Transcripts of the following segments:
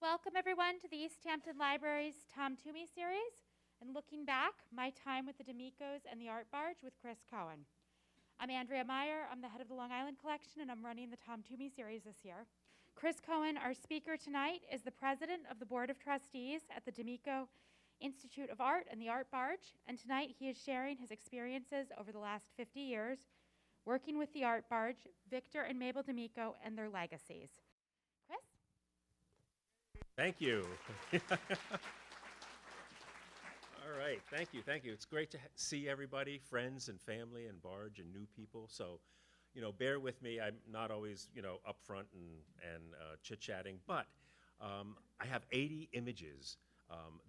Welcome everyone to the East Hampton Library's Tom Toomey series, and looking back, my time with the D'Amicos and the Art Barge with Chris Kohan. I'm Andrea Meyer, I'm the head of the Long Island Collection, and I'm running the Tom Toomey series this year. Chris Kohan, our speaker tonight, is the president of the Board of Trustees at the D'Amico Institute of Art and the Art Barge, and tonight he is sharing his experiences over the last 50 years working with the Art Barge, Victor and Mabel D'Amico, and their legacies. Chris? Thank you. All right, thank you. It's great to see everybody, friends and family and Barge and new people. So, bear with me. I'm not always, up front and chit-chatting, but I have 80 images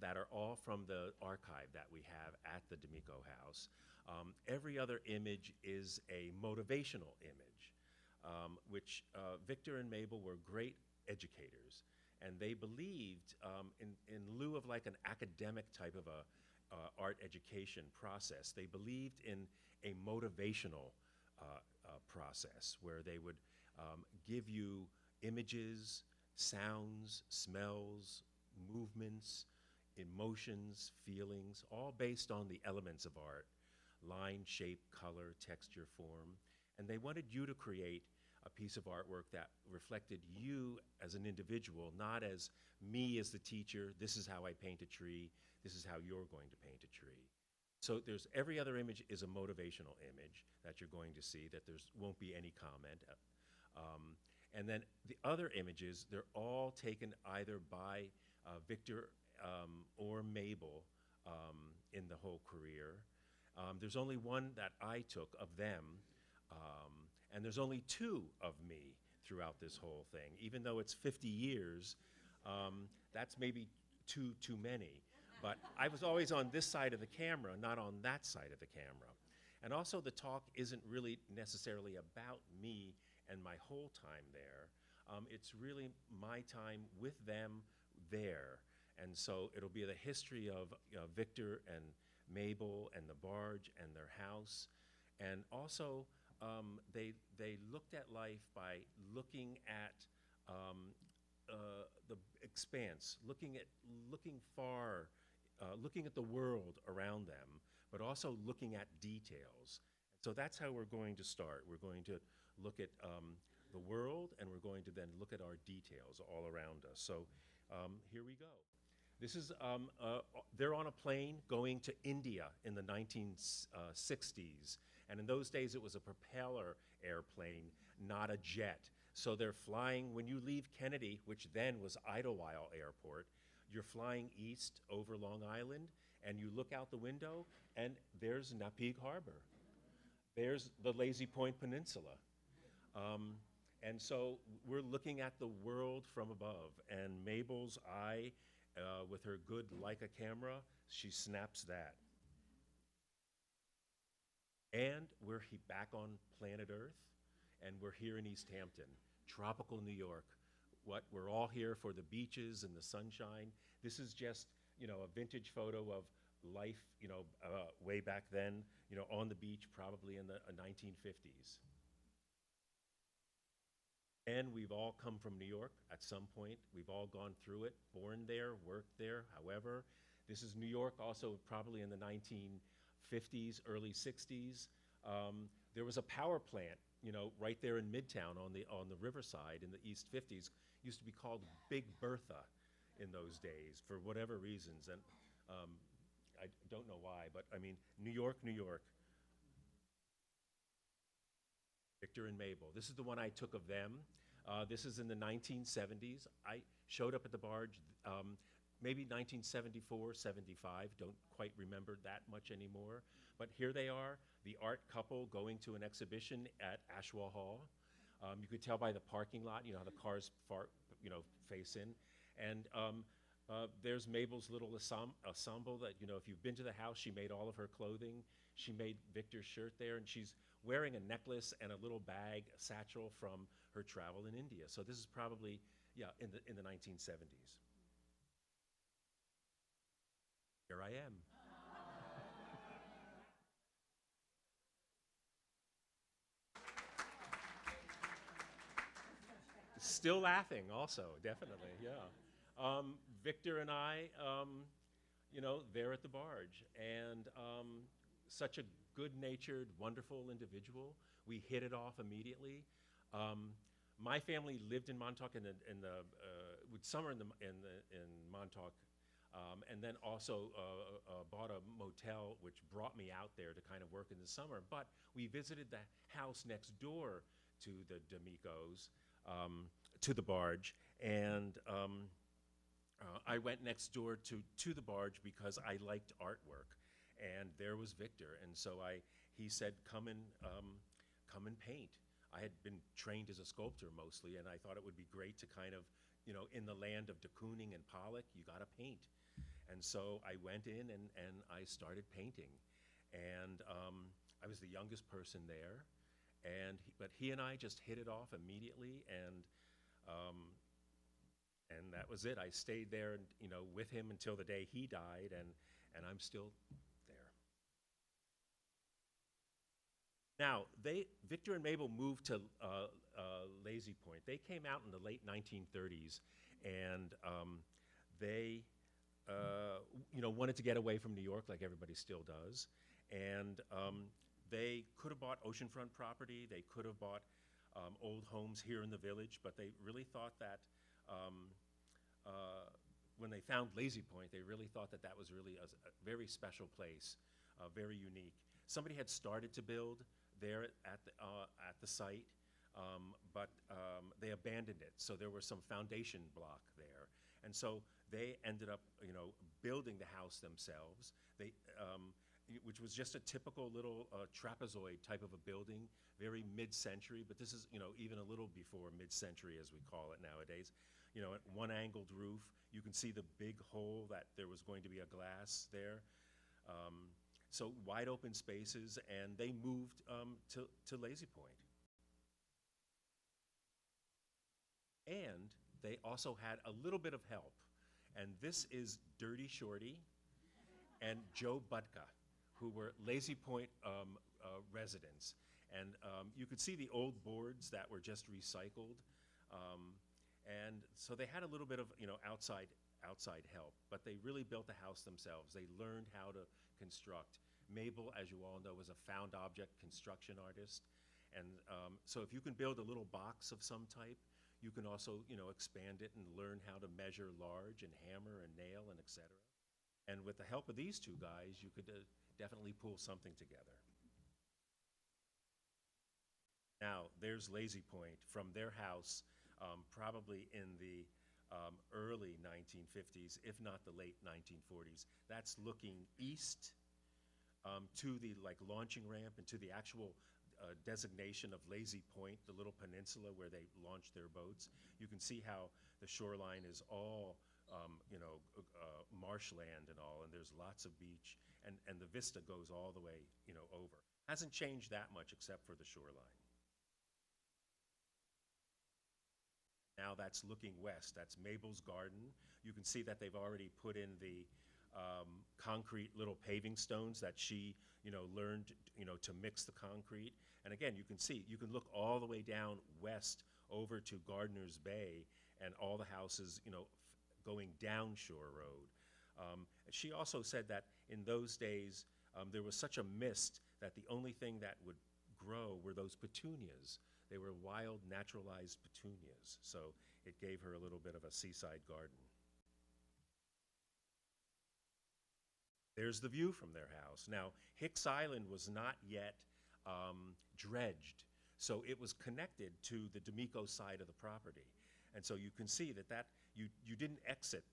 that are all from the archive that we have at the D'Amico House. Every other image is a motivational image, which Victor and Mabel were great educators. And they believed, in lieu of like an academic type of a art education process, they believed in a motivational process where they would give you images, sounds, smells, movements, emotions, feelings, all based on the elements of art: line, shape, color, texture, form. And they wanted you to create a piece of artwork that reflected you as an individual, not as me as the teacher. This is how I paint a tree. This is how you're going to paint a tree. So there's every other image is a motivational image that you're going to see, that there's won't be any comment. And then the other images, they're all taken either by Victor or Mabel in the whole career. There's only one that I took of them. And there's only two of me throughout this whole thing. Even though it's 50 years, that's maybe too many. But I was always on this side of the camera, not on that side of the camera. And also the talk isn't really necessarily about me and my whole time there. It's really my time with them there. And so it'll be the history of Victor and Mabel and the Barge and their house. And also, they looked at life by looking at the expanse, looking far, looking at the world around them, but also looking at details. So that's how we're going to start. We're going to look at the world, and we're going to then look at our details all around us. So here we go. This is, they're on a plane going to India in the 1960s. And in those days, it was a propeller airplane, not a jet. So they're flying, when you leave Kennedy, which then was Idlewild Airport, you're flying east over Long Island, and you look out the window, and there's Napeague Harbor. There's the Lazy Point Peninsula. And so we're looking at the world from above, and Mabel's eye, with her good Leica camera, she snaps that. And we're back on planet Earth, and we're here in East Hampton, tropical New York. We're all here for the beaches and the sunshine. This is just, a vintage photo of life, way back then, on the beach, probably in the 1950s. And we've all come from New York at some point. We've all gone through it, born there, worked there. However, this is New York also probably in the 1950s, early 60s. There was a power plant, right there in Midtown on the riverside in the East 50s. Used to be called Big Bertha in those days for whatever reasons. And I don't know why, but I mean, New York, New York. Victor and Mabel. This is the one I took of them. This is in the 1970s. I showed up at the Barge, maybe 1974, 75. Don't quite remember that much anymore. But here they are, the art couple going to an exhibition at Ashwell Hall. You could tell by the parking lot, how the cars face in. And there's Mabel's little ensemble that, if you've been to the house, she made all of her clothing. She made Victor's shirt there, and she's wearing a necklace and a little bag, a satchel from her travel in India. So this is probably, in the 1970s. Here I am. Still laughing also, definitely, yeah. Victor and I, there at the barge, and such a good-natured, wonderful individual. We hit it off immediately. My family lived in Montauk would summer in Montauk, and then also bought a motel, which brought me out there to kind of work in the summer. But we visited the house next door to the D'Amicos, to the barge, and I went next door to the barge because I liked artwork, and there was Victor, and so he said, come and paint. I had been trained as a sculptor mostly, and I thought it would be great to kind of, in the land of de Kooning and Pollock, you gotta paint. And so I went in and I started painting, and I was the youngest person there, but he and I just hit it off immediately, and that was it. I stayed there, with him until the day he died, and I'm still there. Now, Victor and Mabel moved to Lazy Point. They came out in the late 1930s, and they, wanted to get away from New York like everybody still does, and they could have bought oceanfront property. They could have bought old homes here in the village, but they really thought that when they found Lazy Point, they really thought that was really a very special place, very unique. Somebody had started to build there at the site, but they abandoned it. So there was some foundation block there, and so they ended up, building the house themselves. Which was just a typical little trapezoid type of a building, very mid-century, but this is, even a little before mid-century as we call it nowadays. One angled roof, you can see the big hole that there was going to be a glass there. So wide open spaces, and they moved to Lazy Point. And they also had a little bit of help, and this is Dirty Shorty and Joe Butka, who were Lazy Point residents. And you could see the old boards that were just recycled. And so they had a little bit of outside help, but they really built the house themselves. They learned how to construct. Mabel, as you all know, was a found object construction artist. And so if you can build a little box of some type, you can also expand it and learn how to measure large and hammer and nail and etc. And with the help of these two guys, you could definitely pull something together. Now, there's Lazy Point from their house, probably in the early 1950s, if not the late 1940s. That's looking east to the launching ramp and to the actual designation of Lazy Point, the little peninsula where they launched their boats. You can see how the shoreline is all marshland and all, and there's lots of beach, and the vista goes all the way over. Hasn't changed that much except for the shoreline. Now that's looking west. That's Mabel's garden. You can see that they've already put in the concrete little paving stones that she learned to mix the concrete. And again, you can see, you can look all the way down west over to Gardener's Bay and all the houses going down Shore Road. She also said that in those days there was such a mist that the only thing that would grow were those petunias. They were wild, naturalized petunias, so it gave her a little bit of a seaside garden. There's the view from their house. Now, Hicks Island was not yet dredged, so it was connected to the D'Amico side of the property. And so you can see that you didn't exit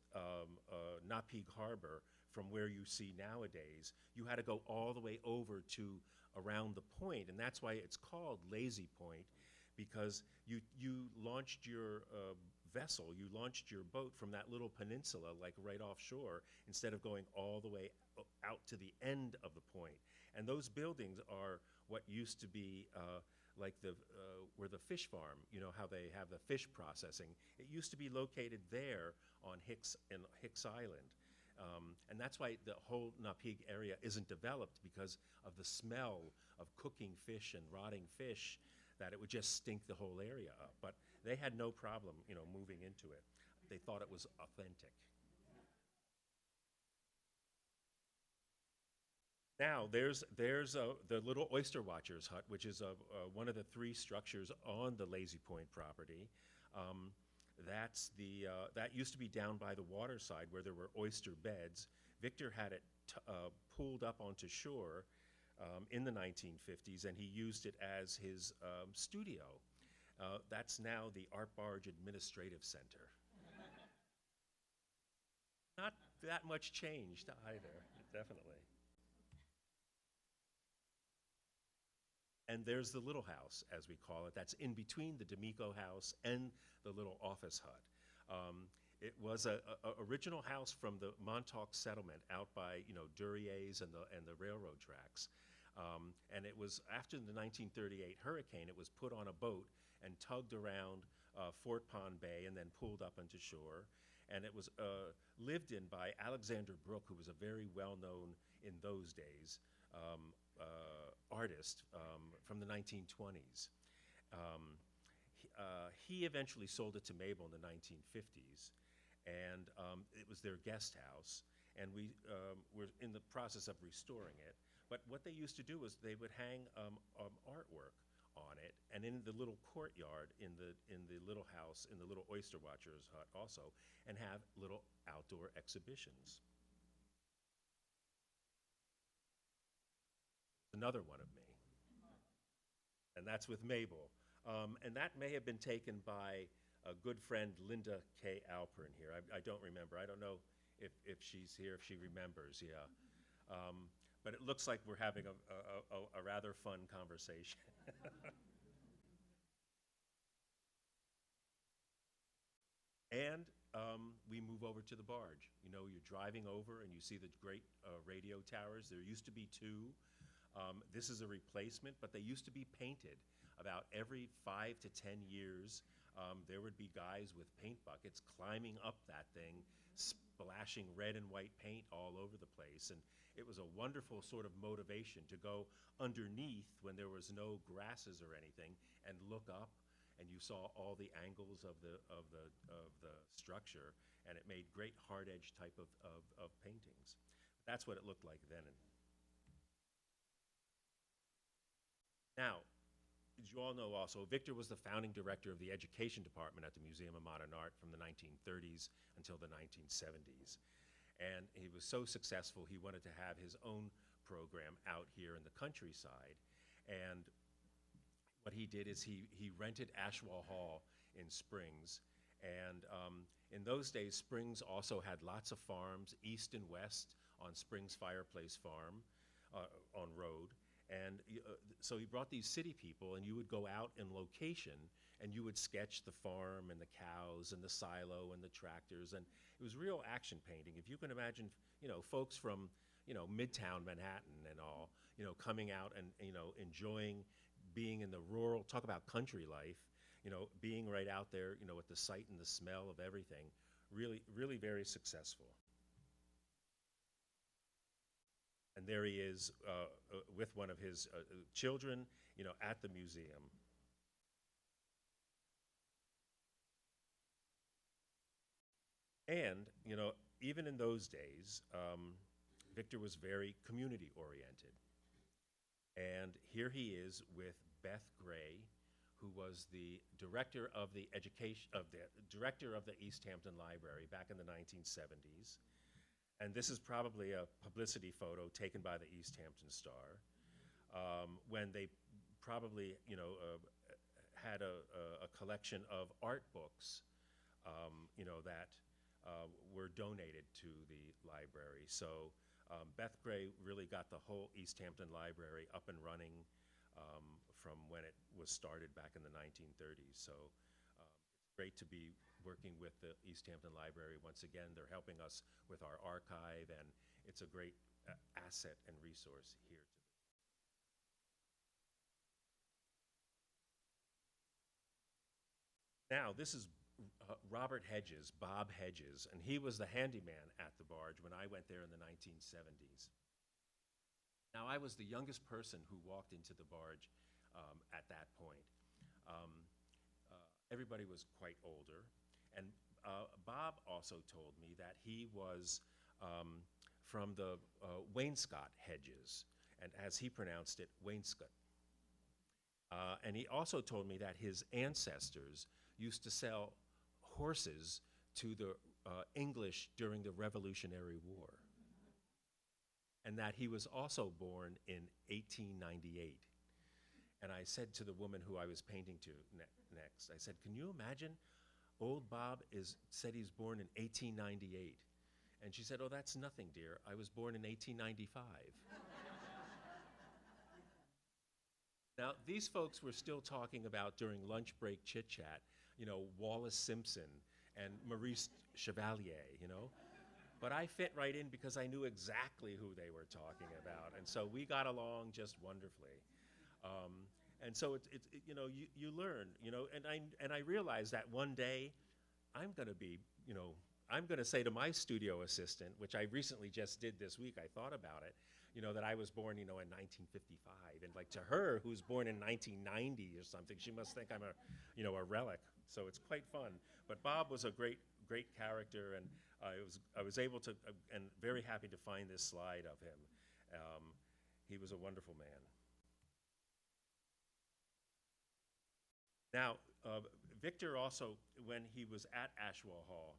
Napeague Harbor from where you see nowadays. You had to go all the way over to around the point, and that's why it's called Lazy Point, because you launched your vessel, you launched your boat from that little peninsula, like right offshore, instead of going all the way out to the end of the point. And those buildings are what used to be like where the fish farm, how they have the fish processing. It used to be located there on Hicks Island. And that's why the whole Napeague area isn't developed, because of the smell of cooking fish and rotting fish, that it would just stink the whole area up. But they had no problem, moving into it. They thought it was authentic. Now, the little Oyster Watcher's hut, which is one of the three structures on the Lazy Point property. That used to be down by the water side where there were oyster beds. Victor had it pulled up onto shore in the 1950s, and he used it as his studio. That's now the Art Barge Administrative Center. Not that much changed either, definitely. And there's the little house, as we call it, that's in between the D'Amico house and the little office hut. It was a original house from the Montauk settlement out by Duryea's and the railroad tracks. And it was after the 1938 hurricane. It was put on a boat and tugged around Fort Pond Bay and then pulled up onto shore. And it was lived in by Alexander Brooke, who was a very well-known in those days artist from the 1920s. He eventually sold it to Mabel in the 1950s, and it was their guest house, and we were in the process of restoring it. But what they used to do was they would hang artwork on it, and in the little courtyard in the little house, in the little Oyster Watcher's hut also, and have little outdoor exhibitions. Another one of me, and that's with Mabel. And that may have been taken by a good friend, Linda K. Alpern here. I don't remember. I don't know if she's here, if she remembers, yeah. But it looks like we're having a rather fun conversation. And we move over to the barge. You're driving over and you see the great radio towers. There used to be two. This is a replacement, but they used to be painted. About every 5 to 10 years, there would be guys with paint buckets climbing up that thing, splashing red and white paint all over the place. And it was a wonderful sort of motivation to go underneath when there was no grasses or anything and look up, and you saw all the angles of the structure, and it made great hard edge type of paintings. That's what it looked like then. Now, as you all know also, Victor was the founding director of the education department at the Museum of Modern Art from the 1930s until the 1970s. And he was so successful, he wanted to have his own program out here in the countryside. And what he did is he rented Ashwell Hall in Springs. And in those days, Springs also had lots of farms, east and west, on Springs Fireplace Farm on Road. And so he brought these city people, and you would go out in location, and you would sketch the farm and the cows and the silo and the tractors, and it was real action painting. If you can imagine, folks from, Midtown Manhattan and all, coming out and, enjoying being in the rural, talk about country life, being right out there, with the sight and the smell of everything, really, really very successful. And there he is with one of his children, at the museum. And, even in those days, Victor was very community oriented. And here he is with Beth Gray, who was the director of the director of the East Hampton Library back in the 1970s. And this is probably a publicity photo taken by the East Hampton Star when they probably, had a collection of art books, that were donated to the library. So Beth Gray really got the whole East Hampton Library up and running from when it was started back in the 1930s. So it's great to be working with the East Hampton Library once again. They're helping us with our archive, and it's a great asset and resource here. Now, this is Robert Hedges, Bob Hedges, and he was the handyman at the barge when I went there in the 1970s. Now, I was the youngest person who walked into the barge at that point. Everybody was quite older, and Bob also told me that he was from the wainscot hedges, and as he pronounced it, wainscot. And he also told me that his ancestors used to sell horses to the English during the Revolutionary War, and that he was also born in 1898. And I said to the woman who I was painting to next, I said, can you imagine old Bob said he's born in 1898? And she said, oh, that's nothing, dear. I was born in 1895. Now, these folks were still talking about during lunch break chit-chat, you know, Wallace Simpson and Maurice Chevalier, you know? But I fit right in because I knew exactly who they were talking about. And so we got along just wonderfully. And so you know, you learn, you know, and I realized that one day I'm going to be, you know, I'm going to say to my studio assistant, which I recently just did this week, I thought about it, you know, that I was born, you know, in 1955. And like to her, who's born in 1990 or something, she must think I'm a, you know, a relic. So it's quite fun. But Bob was a great character, and I was able to, and very happy to find this slide of him. He was a wonderful man. Now, Victor also, when he was at Ashwell Hall,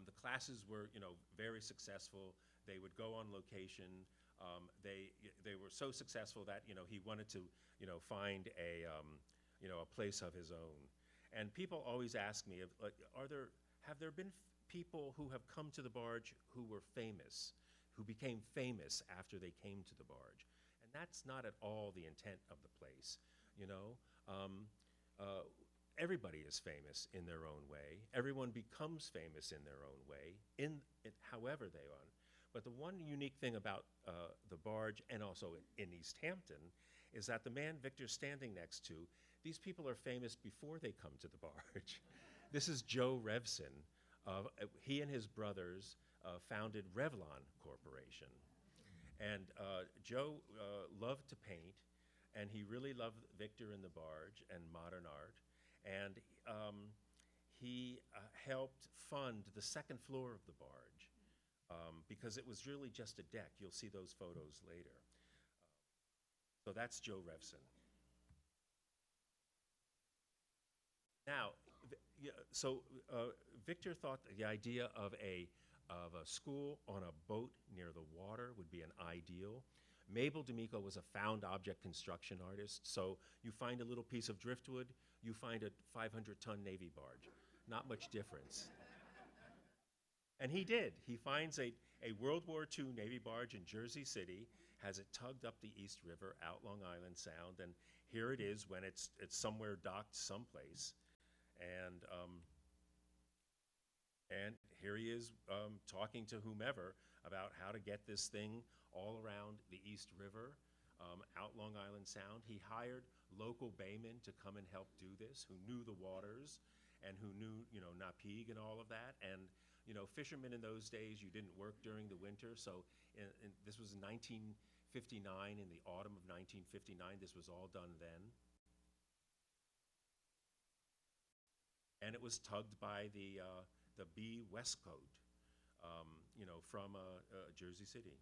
the classes were, you know, very successful. They would go on location. They were so successful that, you know, he wanted to, you know, find a, you know, a place of his own. And people always ask me, like, have there been people who have come to the Barge who were famous, who became famous after they came to the Barge? And that's not at all the intent of the place, you know? Everybody is famous in their own way. Everyone becomes famous in their own way, however they are. But the one unique thing about the Barge, and also in East Hampton, is that the man Victor's standing next to, these people are famous before they come to the Barge. This is Joe Revson. He and his brothers founded Revlon Corporation. And Joe loved to paint, and he really loved Victor and the Barge and modern art. And he helped fund the second floor of the Barge because it was really just a deck. You'll see those photos later. So that's Joe Revson. Now, Victor thought the idea of a school on a boat near the water would be an ideal. Mabel D'Amico was a found object construction artist, so you find a little piece of driftwood, you find a 500-ton Navy barge. Not much difference. And he did. He finds a World War II Navy barge in Jersey City, has it tugged up the East River out Long Island Sound, and here it is when it's somewhere docked someplace. And here he is talking to whomever about how to get this thing all around the East River, out Long Island Sound. He hired local baymen to come and help do this, who knew the waters and who knew, you know, Napeague and all of that. And, you know, fishermen in those days, you didn't work during the winter. So this was 1959, in the autumn of 1959. This was all done then. And it was tugged by the B Westcoat, you know, from Jersey City.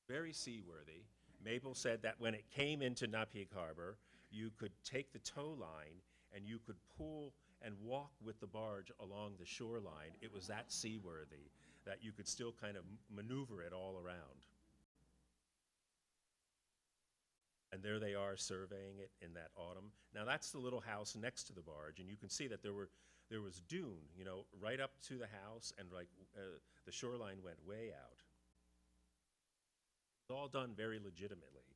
Very seaworthy. Mabel said that when it came into Napeague Harbor, you could take the tow line and you could pull and walk with the barge along the shoreline. It was that seaworthy that you could still kind of maneuver it all around. And there they are surveying it in that autumn. Now that's the little house next to the barge, and you can see that there was dune, you know, right up to the house, and like the shoreline went way out. It's all done very legitimately.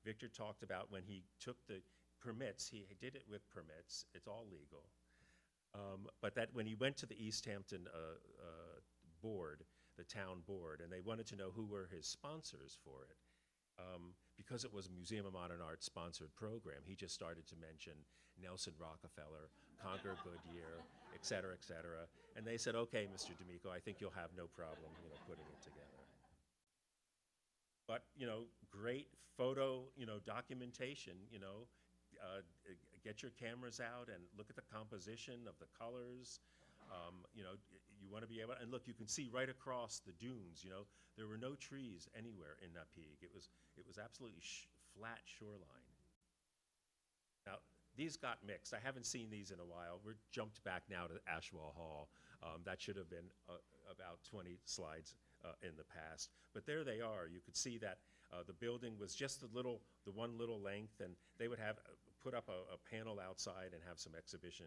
Victor talked about when he took the permits, he did it with permits, it's all legal. But that when he went to the East Hampton board, the town board, and they wanted to know who were his sponsors for it, because it was a Museum of Modern Art sponsored program, he just started to mention Nelson Rockefeller, Conquer Goodyear, et cetera, et cetera. And they said, okay, Mr. D'Amico, I think you'll have no problem, you know, putting it together. but, great photo, documentation, get your cameras out and look at the composition of the colors. You want to be able, and look, you can see right across the dunes, there were no trees anywhere in Napeague. It was absolutely flat shoreline. Now, these got mixed. I haven't seen these in a while. We're jumped back now to Ashwell Hall. That should have been about 20 slides in the past. But there they are. You could see that the building was just the one little length, and they would have put up a panel outside and have some exhibition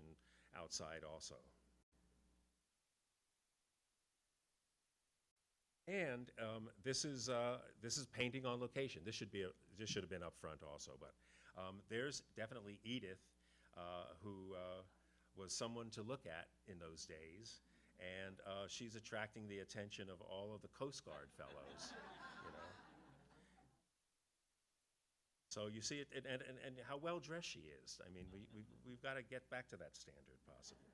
outside also. And this is painting on location. This should have been up front also, but there's definitely Edith, who was someone to look at in those days, and she's attracting the attention of all of the Coast Guard fellows. So you see it, and how well dressed she is. I mean, we've got to get back to that standard, possibly.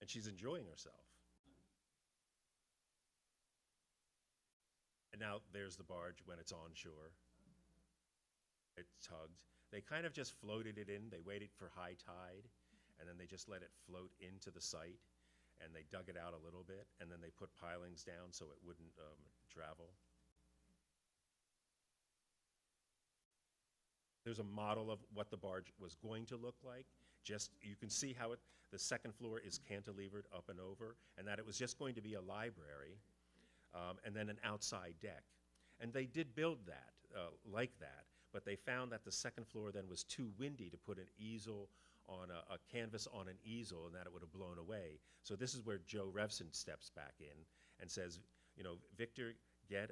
And she's enjoying herself. And now there's the barge when it's on shore. It's tugged. They kind of just floated it in. They waited for high tide, and then they just let it float into the site, and they dug it out a little bit, and then they put pilings down so it wouldn't travel. There's a model of what the barge was going to look like. Just, you can see how the second floor is cantilevered up and over, and that it was just going to be a library, and then an outside deck. And they did build that, like that, but they found that the second floor then was too windy to put an easel on a canvas on an easel, and that it would have blown away. So this is where Joe Revson steps back in and says, Victor, get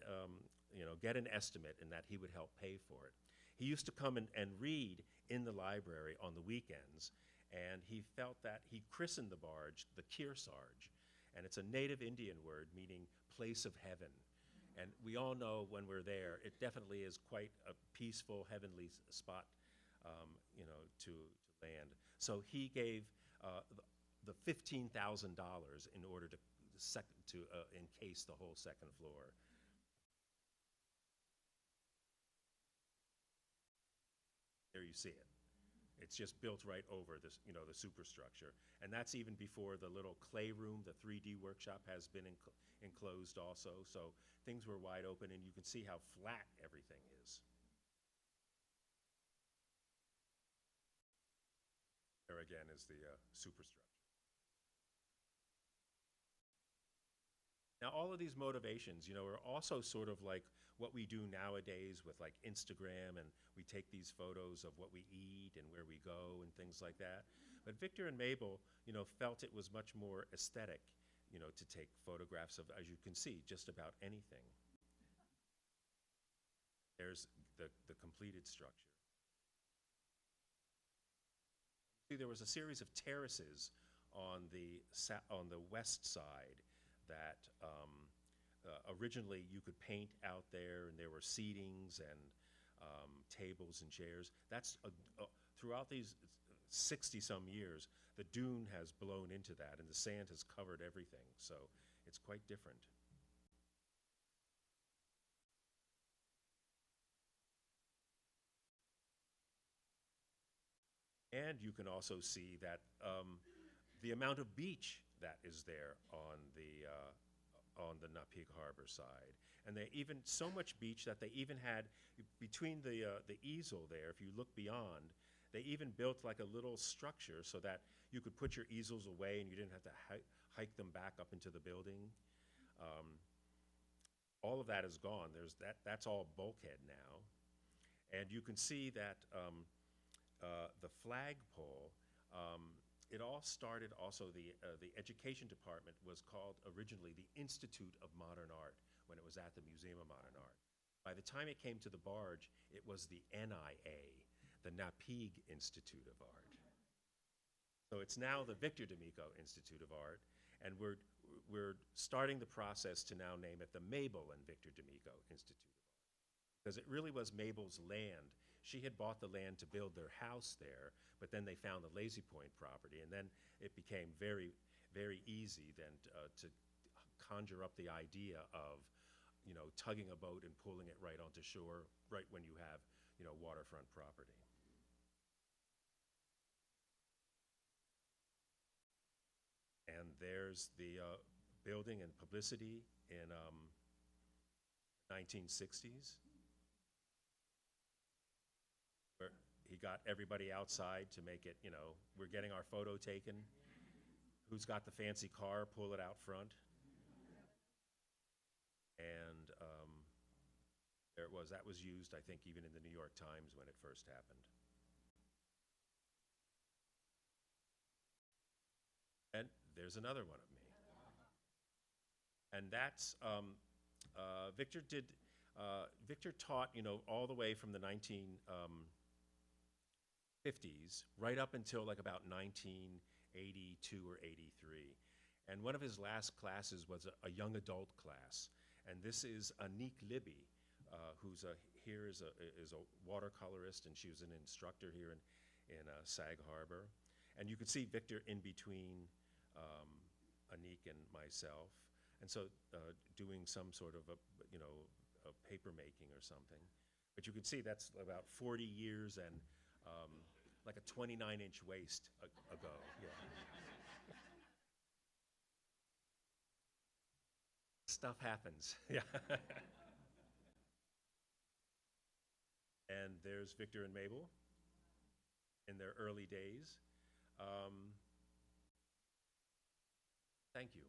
an estimate, and that he would help pay for it. He used to come and read in the library on the weekends, and he felt that he christened the barge the Kearsarge, and it's a native Indian word meaning place of heaven. And we all know when we're there, it definitely is quite a peaceful, heavenly spot, to land. So he gave the $15,000 in order to encase the whole second floor. There you see it. It's just built right over this, the superstructure. And that's even before the little clay room, the 3D workshop has been enclosed also. So things were wide open, and you can see how flat everything is. There again is the superstructure. Now, all of these motivations, are also sort of like what we do nowadays with like Instagram, and we take these photos of what we eat and where we go and things like that. But Victor and Mabel, felt it was much more aesthetic, to take photographs of, as you can see, just about anything. There's the completed structure. See, there was a series of terraces on the west side that originally you could paint out there, and there were seatings and tables and chairs. That's throughout these 60-some years, the dune has blown into that, and the sand has covered everything. So it's quite different. And you can also see that the amount of beach that is there on the Napeague Harbor side. And they even, so much beach that they even had, between the easel there, if you look beyond, they even built like a little structure so that you could put your easels away and you didn't have to hike them back up into the building. All of that is gone. That's all bulkhead now. And you can see that the flagpole, it all started also, the education department was called originally the Institute of Modern Art when it was at the Museum of Modern Art. By the time it came to the barge, it was the NIA, the Napeague Institute of Art. So it's now the Victor D'Amico Institute of Art, and we're starting the process to now name it the Mabel and Victor D'Amico Institute of Art, because it really was Mabel's land. She had bought the land to build their house there, but then they found the Lazy Point property, and then it became very, very easy then to conjure up the idea of tugging a boat and pulling it right onto shore, right when you have, waterfront property. And there's the building and publicity in 1960s, where he got everybody outside to make it, we're getting our photo taken. Who's got the fancy car? Pull it out front. And there it was. That was used, I think, even in the New York Times when it first happened. And there's another one of me. And that's, Victor taught, all the way from the 1950s right up until like about 1982 or 83. And one of his last classes was a young adult class. And this is Anique Libby, who's here is a watercolorist, and she was an instructor here in Sag Harbor. And you could see Victor in between Anique and myself. And so doing some sort of a paper making or something. But you can see that's about 40 years and like a 29-inch waist ago. Yeah. Stuff happens. Yeah. And there's Victor and Mabel in their early days. Thank you.